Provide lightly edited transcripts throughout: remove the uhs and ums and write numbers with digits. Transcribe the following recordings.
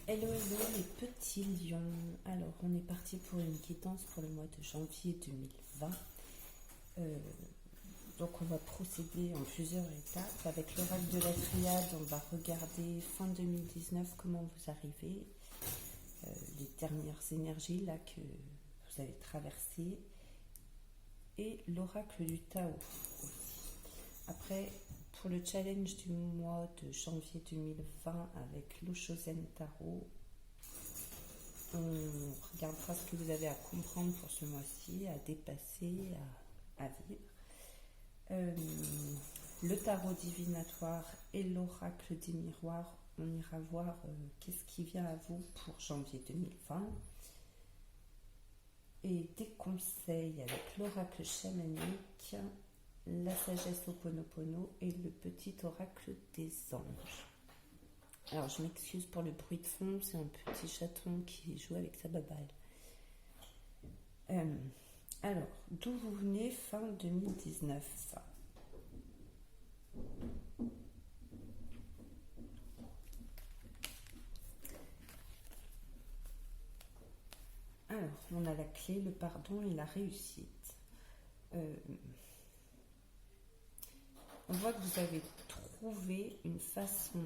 Hello, hello les petits lions. Alors, on est parti pour une guidance pour le mois de janvier 2020. Donc, on va procéder en plusieurs étapes. Avec l'oracle de la triade, on va regarder fin 2019 comment vous arrivez, les dernières énergies là que vous avez traversées, et l'oracle du Tao aussi. Après, pour le challenge du mois de janvier 2020 avec l'Oshozen Tarot, on regardera ce que vous avez à comprendre pour ce mois-ci, à dépasser, à vivre. Le tarot divinatoire et l'oracle des miroirs, on ira voir qu'est-ce qui vient à vous pour janvier 2020. Et des conseils avec l'oracle chamanique, la sagesse Ho'oponopono et le petit oracle des anges. Alors, je m'excuse pour le bruit de fond, c'est un petit chaton qui joue avec sa baballe. Alors, d'où vous venez fin 2019 ? Alors, on a la clé, le pardon et la réussite. On voit que vous avez trouvé une façon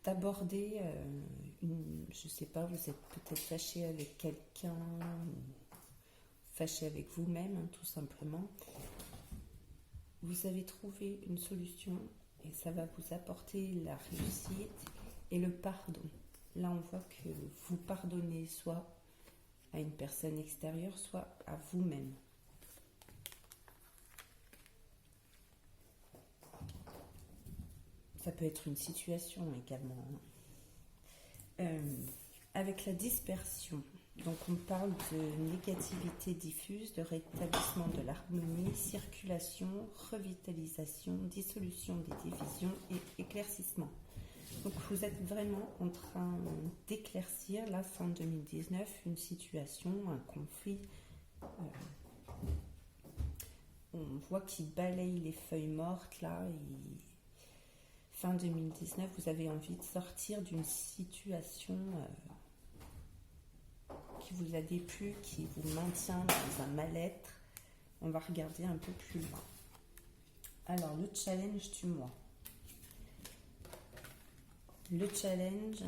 d'aborder je sais pas, vous êtes peut-être fâché avec quelqu'un, fâché avec vous-même, hein, tout simplement. Vous avez trouvé une solution et ça va vous apporter la réussite et le pardon. Là, on voit que vous pardonnez soit à une personne extérieure, soit à vous-même. Ça peut être une situation également. Avec la dispersion, donc on parle de négativité diffuse, de rétablissement de l'harmonie, circulation, revitalisation, dissolution des divisions et éclaircissement. Donc vous êtes vraiment en train d'éclaircir, là, fin 2019, une situation, un conflit. On voit qu'il balaye les feuilles mortes, là, et fin 2019, vous avez envie de sortir d'une situation qui vous a déplu, qui vous maintient dans un mal-être. On va regarder un peu plus loin. Alors, le challenge du mois. Le challenge,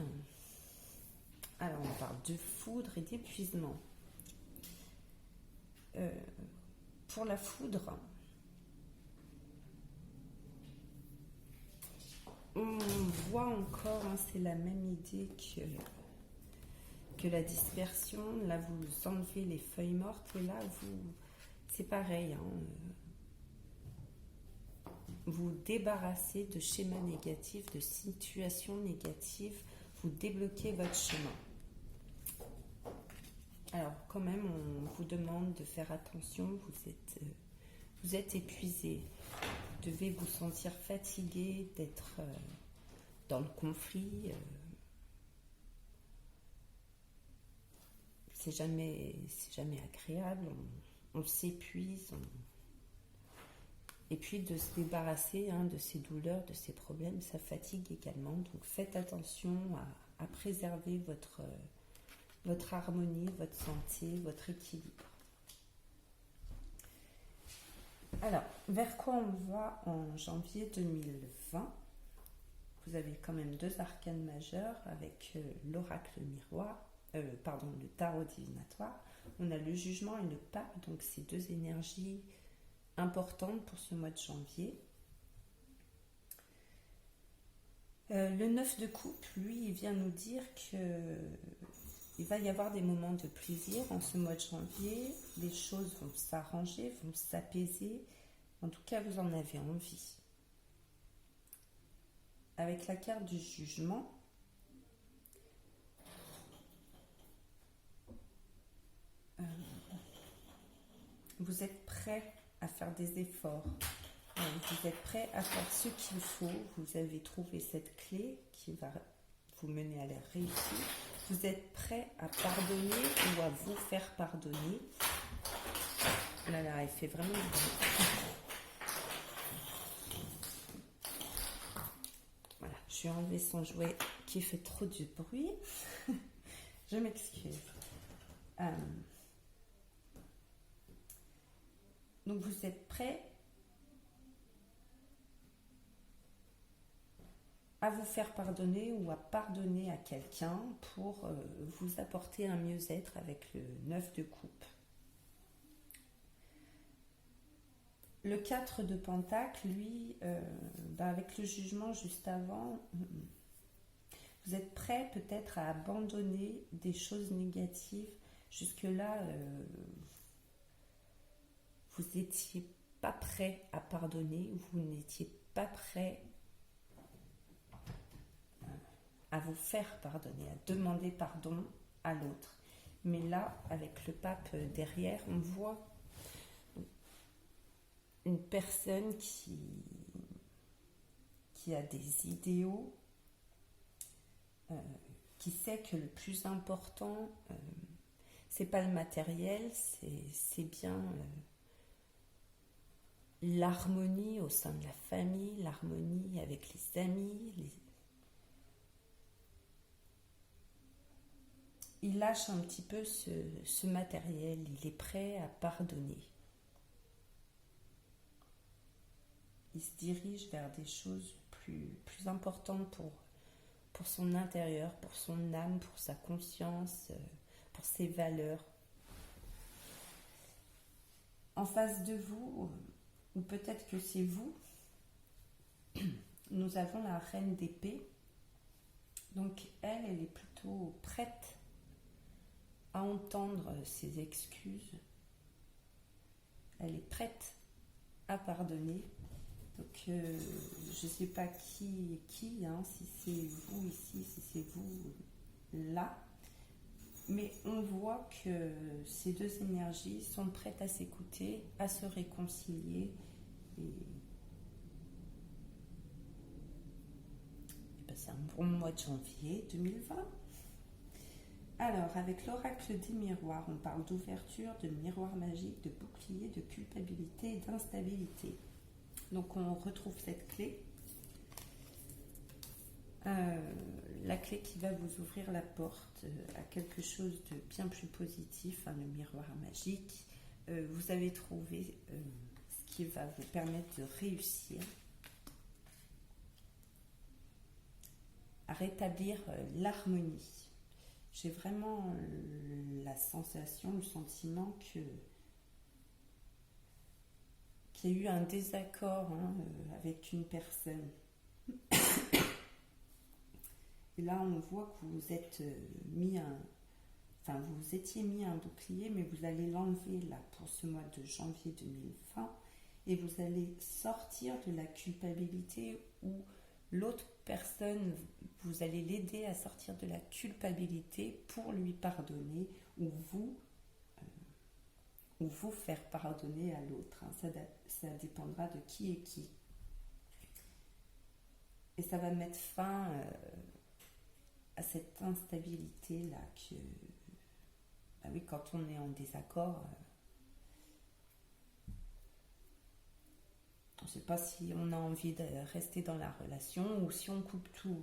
alors on parle de foudre et d'épuisement. Pour la foudre, on voit encore, hein, c'est la même idée que la dispersion. Là, vous enlevez les feuilles mortes et là, c'est pareil. Hein, vous débarrassez de schémas négatifs, de situations négatives, vous débloquez votre chemin. Alors, quand même, on vous demande de faire attention, vous êtes épuisé, vous devez vous sentir fatigué d'être dans le conflit. C'est jamais agréable, on s'épuise, et puis de se débarrasser de ces douleurs, de ces problèmes, ça fatigue également. Donc faites attention à préserver votre harmonie, votre santé, votre équilibre. Alors, vers quoi on va en janvier 2020 ? Vous avez quand même deux arcanes majeurs avec l'oracle miroir, le tarot divinatoire. On a le jugement et le pape, donc ces deux énergies importantes pour ce mois de janvier. Le 9 de coupe, lui, il vient nous dire qu'il va y avoir des moments de plaisir en ce mois de janvier. Les choses vont s'arranger, vont s'apaiser. En tout cas, vous en avez envie. Avec la carte du jugement, vous êtes prêt à faire des efforts. Vous êtes prêt à faire ce qu'il faut. Vous avez trouvé cette clé qui va vous mener à la réussite. Vous êtes prêt à pardonner ou à vous faire pardonner. Là, elle fait vraiment du bien. je vais enlever son jouet qui fait trop de bruit. Je m'excuse. Donc vous êtes prêts à vous faire pardonner ou à pardonner à quelqu'un pour vous apporter un mieux-être avec le 9 de coupe. Le 4 de pentacle, lui, avec le jugement juste avant, vous êtes prêt peut-être à abandonner des choses négatives. Jusque-là, vous n'étiez pas prêt à pardonner, vous n'étiez pas prêt à vous faire pardonner, à demander pardon à l'autre. Mais là, avec le pape derrière, on voit une personne qui a des idéaux, qui sait que le plus important, c'est pas le matériel, c'est bien l'harmonie au sein de la famille, l'harmonie avec les amis. Il lâche un petit peu ce matériel, il est prêt à pardonner. Il se dirige vers des choses plus importantes pour son intérieur, pour son âme, pour sa conscience, pour ses valeurs. En face de vous, ou peut-être que c'est vous, nous avons la reine d'épée. Donc elle est plutôt prête à entendre ses excuses. Elle est prête à pardonner. Donc, je ne sais pas qui, si c'est vous ici, si c'est vous là, mais on voit que ces deux énergies sont prêtes à s'écouter, à se réconcilier. Et c'est un bon mois de janvier 2020. Alors, avec l'oracle des miroirs, on parle d'ouverture, de miroir magique, de bouclier, de culpabilité et d'instabilité. Donc on retrouve cette clé, la clé qui va vous ouvrir la porte à quelque chose de bien plus positif, le miroir magique. Vous avez trouvé ce qui va vous permettre de réussir à rétablir l'harmonie. J'ai vraiment la sensation, le sentiment qu'il y a eu un désaccord avec une personne. Et là, on voit que vous êtes vous étiez mis un bouclier, mais vous allez l'enlever là pour ce mois de janvier 2020 et vous allez sortir de la culpabilité où l'autre personne, vous allez l'aider à sortir de la culpabilité pour lui pardonner ou vous faire pardonner à l'autre. Ça dépendra de qui est qui. Et ça va mettre fin à cette instabilité-là que, quand on est en désaccord, on ne sait pas si on a envie de rester dans la relation ou si on coupe tout.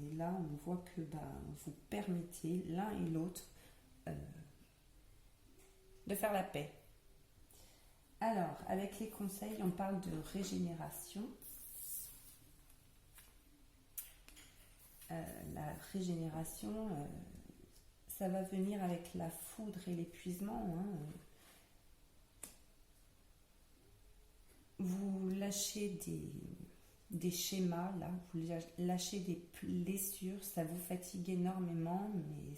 Et là, on voit que vous permettez l'un et l'autre de faire la paix. Alors, avec les conseils, on parle de régénération. La régénération, ça va venir avec la foudre et l'épuisement. Vous lâchez des schémas, là, vous lâchez des blessures, ça vous fatigue énormément, mais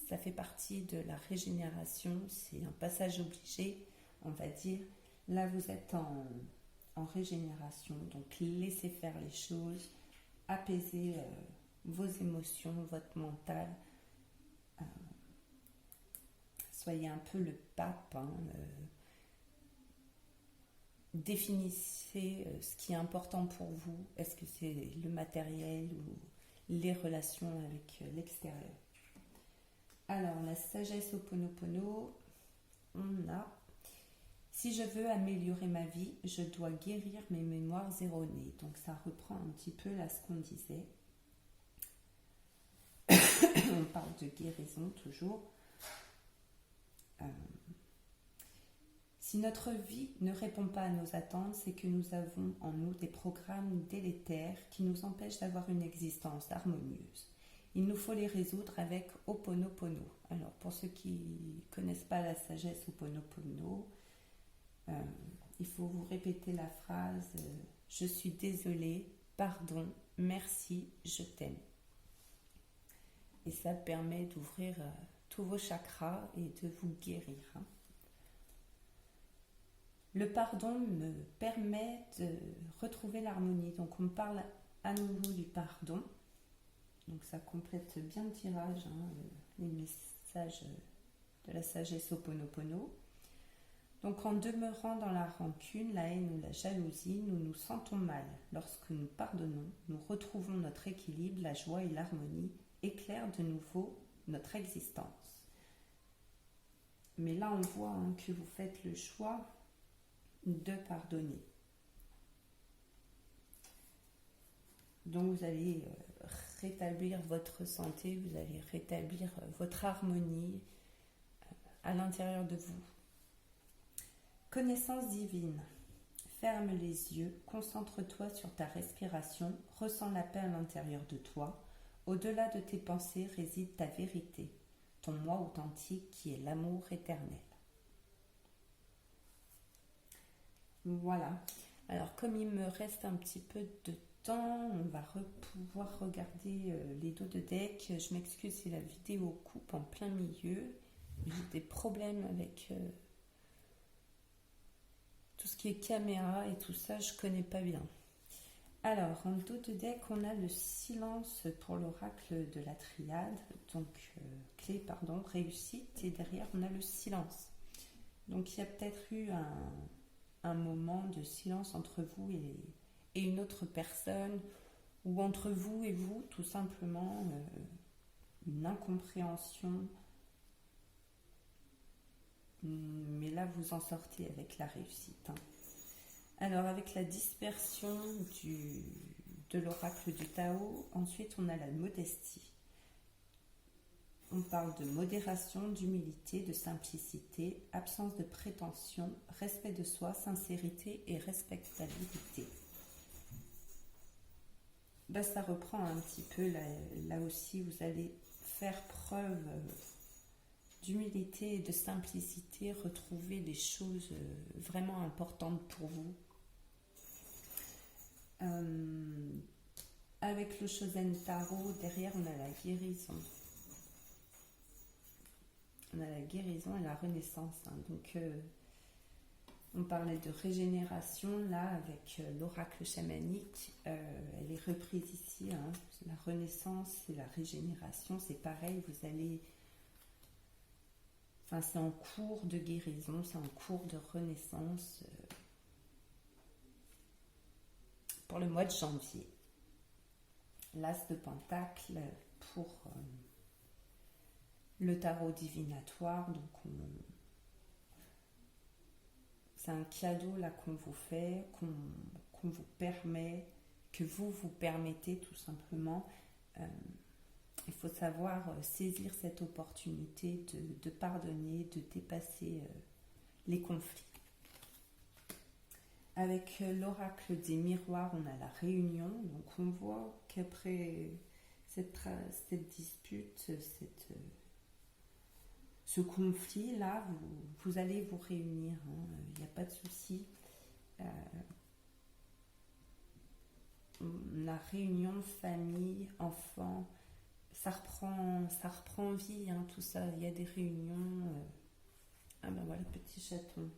ça fait partie de la régénération, c'est un passage obligé, on va dire. Là, vous êtes en régénération, donc laissez faire les choses, apaisez vos émotions, votre mental. Soyez un peu le pape. Définissez ce qui est important pour vous. Est-ce que c'est le matériel ou les relations avec l'extérieur? Alors, la sagesse Ho'oponopono, on a: si je veux améliorer ma vie, je dois guérir mes mémoires erronées. Donc ça reprend un petit peu là ce qu'on disait. on parle de guérison toujours. Si notre vie ne répond pas à nos attentes, c'est que nous avons en nous des programmes délétères qui nous empêchent d'avoir une existence harmonieuse. Il nous faut les résoudre avec Ho'oponopono. Alors, pour ceux qui ne connaissent pas la sagesse Ho'oponopono, il faut vous répéter la phrase « Je suis désolée, pardon, merci, je t'aime ». Et ça permet d'ouvrir tous vos chakras et de vous guérir. Le pardon me permet de retrouver l'harmonie. Donc on parle à nouveau du pardon. Donc ça complète bien le tirage, les messages de la sagesse Ho'oponopono. Donc en demeurant dans la rancune, la haine ou la jalousie, nous nous sentons mal. Lorsque nous pardonnons, nous retrouvons notre équilibre, la joie et l'harmonie éclairent de nouveau notre existence. Mais là on voit que vous faites le choix de pardonner. Donc vous allez rétablir votre santé, vous allez rétablir votre harmonie à l'intérieur de vous. Connaissance divine. Ferme les yeux, concentre-toi sur ta respiration, ressens la paix à l'intérieur de toi. Au-delà de tes pensées réside ta vérité, ton moi authentique qui est l'amour éternel. Voilà. Alors comme il me reste un petit peu de temps, on va pouvoir regarder les dos de deck. Je m'excuse si la vidéo coupe en plein milieu. J'ai des problèmes avec tout ce qui est caméra et tout ça, je connais pas bien. Alors, en dos de deck, on a le silence pour l'oracle de la triade, donc clé, réussite, et derrière, on a le silence. Donc, il y a peut-être eu un moment de silence entre vous et une autre personne, ou entre vous et vous, tout simplement, une incompréhension. Mais là, vous en sortez avec la réussite. Alors, avec la dispersion de l'oracle du Tao, ensuite, on a la modestie. On parle de modération, d'humilité, de simplicité, absence de prétention, respect de soi, sincérité et respectabilité. Là, ça reprend un petit peu, là aussi, vous allez faire preuve d'humilité et de simplicité, retrouver des choses vraiment importantes pour vous. Avec le Shozen Tarot, derrière, on a la guérison. On a la guérison et la renaissance. Donc, on parlait de régénération, là, avec l'oracle chamanique. Elle est reprise ici. La renaissance et la régénération, c'est pareil. Vous allez... Enfin, c'est en cours de guérison, c'est en cours de renaissance pour le mois de janvier. L'As de Pentacle pour le tarot divinatoire. Donc, c'est un cadeau là qu'on vous fait, qu'on vous permet, que vous vous permettez tout simplement. Il faut savoir saisir cette opportunité de pardonner, de dépasser les conflits. Avec l'oracle des miroirs, on a la réunion. Donc on voit qu'après cette dispute, ce conflit-là, vous allez vous réunir. Il n'y a pas de souci. La réunion, famille, enfants, ça reprend vie, tout ça. Il y a des réunions. Ah ben voilà, petit chaton.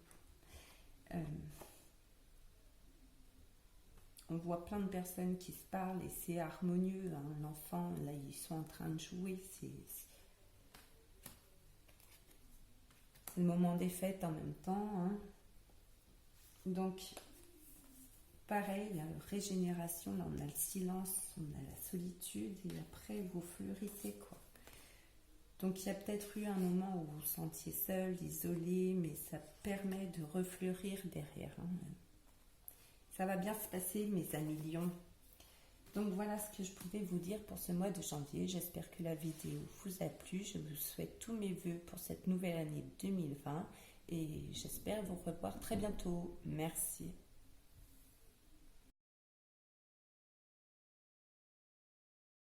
On voit plein de personnes qui se parlent et c'est harmonieux. L'enfant, là, ils sont en train de jouer. C'est le moment des fêtes en même temps. Donc, pareil, la régénération, là, on a le silence, on a la solitude et après, vous fleurissez, quoi. Donc, il y a peut-être eu un moment où vous vous sentiez seul, isolé, mais ça permet de refleurir derrière. Ça va bien se passer, mes amis lions. Donc voilà ce que je pouvais vous dire pour ce mois de janvier. J'espère que la vidéo vous a plu. Je vous souhaite tous mes vœux pour cette nouvelle année 2020 et j'espère vous revoir très bientôt. Merci.